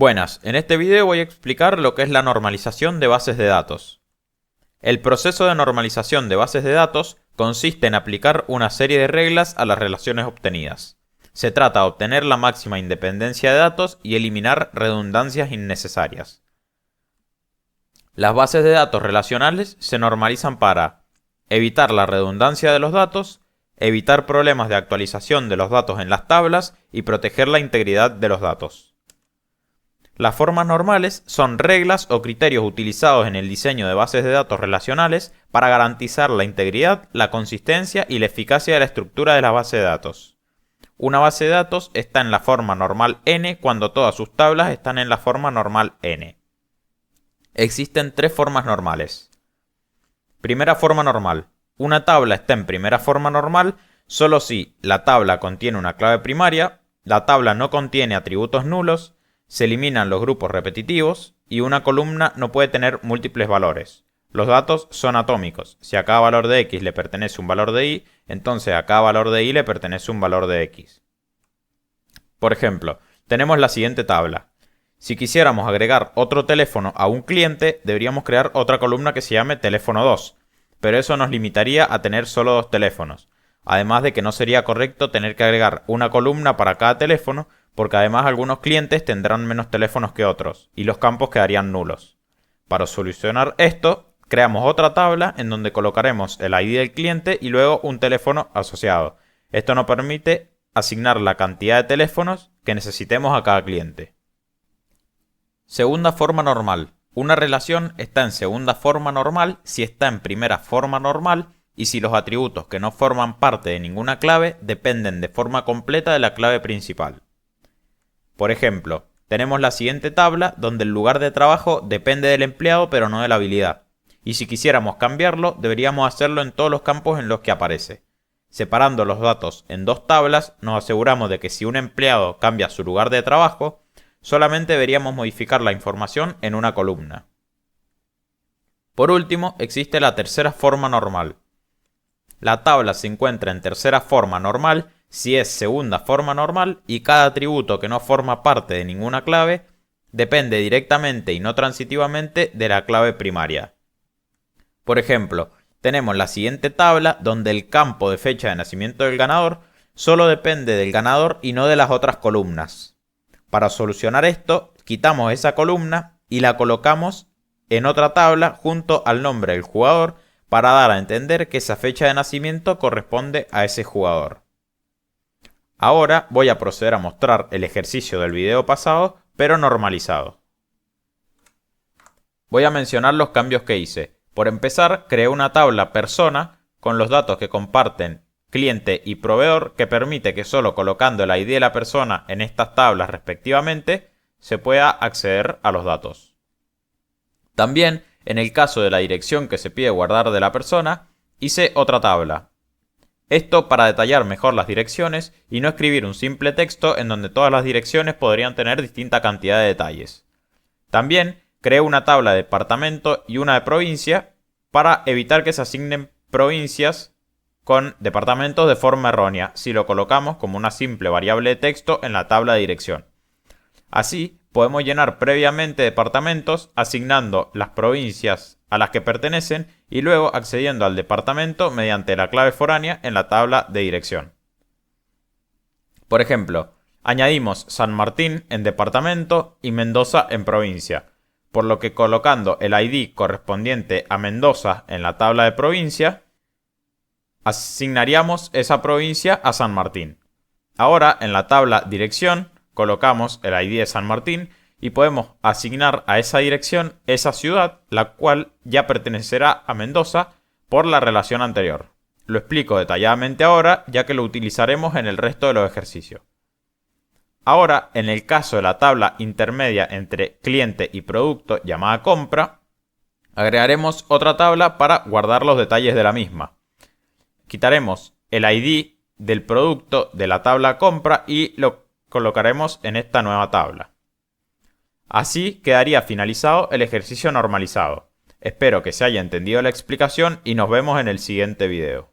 Buenas, en este video voy a explicar lo que es la normalización de bases de datos. El proceso de normalización de bases de datos consiste en aplicar una serie de reglas a las relaciones obtenidas. Se trata de obtener la máxima independencia de datos y eliminar redundancias innecesarias. Las bases de datos relacionales se normalizan para evitar la redundancia de los datos, evitar problemas de actualización de los datos en las tablas y proteger la integridad de los datos. Las formas normales son reglas o criterios utilizados en el diseño de bases de datos relacionales para garantizar la integridad, la consistencia y la eficacia de la estructura de la base de datos. Una base de datos está en la forma normal n cuando todas sus tablas están en la forma normal n. Existen tres formas normales. Primera forma normal. Una tabla está en primera forma normal solo si la tabla contiene una clave primaria, la tabla no contiene atributos nulos, se eliminan los grupos repetitivos y una columna no puede tener múltiples valores. Los datos son atómicos. Si a cada valor de x le pertenece un valor de y, entonces a cada valor de y le pertenece un valor de x. Por ejemplo, tenemos la siguiente tabla. Si quisiéramos agregar otro teléfono a un cliente, deberíamos crear otra columna que se llame teléfono 2, pero eso nos limitaría a tener solo dos teléfonos. Además de que no sería correcto tener que agregar una columna para cada teléfono, porque además algunos clientes tendrán menos teléfonos que otros, y los campos quedarían nulos. Para solucionar esto, creamos otra tabla en donde colocaremos el ID del cliente y luego un teléfono asociado. Esto nos permite asignar la cantidad de teléfonos que necesitemos a cada cliente. Segunda forma normal. Una relación está en segunda forma normal si está en primera forma normal y si los atributos que no forman parte de ninguna clave dependen de forma completa de la clave principal. Por ejemplo, tenemos la siguiente tabla donde el lugar de trabajo depende del empleado pero no de la habilidad. Y si quisiéramos cambiarlo, deberíamos hacerlo en todos los campos en los que aparece. Separando los datos en dos tablas, nos aseguramos de que si un empleado cambia su lugar de trabajo, solamente deberíamos modificar la información en una columna. Por último, existe la tercera forma normal. La tabla se encuentra en tercera forma normal si es segunda forma normal y cada atributo que no forma parte de ninguna clave depende directamente y no transitivamente de la clave primaria. Por ejemplo, tenemos la siguiente tabla donde el campo de fecha de nacimiento del ganador solo depende del ganador y no de las otras columnas. Para solucionar esto, quitamos esa columna y la colocamos en otra tabla junto al nombre del jugador para dar a entender que esa fecha de nacimiento corresponde a ese jugador. Ahora voy a proceder a mostrar el ejercicio del video pasado, pero normalizado. Voy a mencionar los cambios que hice. Por empezar, creé una tabla persona con los datos que comparten cliente y proveedor que permite que solo colocando el ID de la persona en estas tablas respectivamente se pueda acceder a los datos. También, en el caso de la dirección que se pide guardar de la persona, hice otra tabla. Esto para detallar mejor las direcciones y no escribir un simple texto en donde todas las direcciones podrían tener distinta cantidad de detalles. También creé una tabla de departamento y una de provincia para evitar que se asignen provincias con departamentos de forma errónea si lo colocamos como una simple variable de texto en la tabla de dirección. Así podemos llenar previamente departamentos asignando las provincias a las que pertenecen y luego accediendo al departamento mediante la clave foránea en la tabla de dirección. Por ejemplo, añadimos San Martín en departamento y Mendoza en provincia, por lo que colocando el ID correspondiente a Mendoza en la tabla de provincia, asignaríamos esa provincia a San Martín. Ahora en la tabla dirección colocamos el ID de San Martín y podemos asignar a esa dirección esa ciudad, la cual ya pertenecerá a Mendoza por la relación anterior. Lo explico detalladamente ahora, ya que lo utilizaremos en el resto de los ejercicios. Ahora, en el caso de la tabla intermedia entre cliente y producto llamada compra, agregaremos otra tabla para guardar los detalles de la misma. Quitaremos el ID del producto de la tabla compra y lo colocaremos en esta nueva tabla. Así quedaría finalizado el ejercicio normalizado. Espero que se haya entendido la explicación y nos vemos en el siguiente video.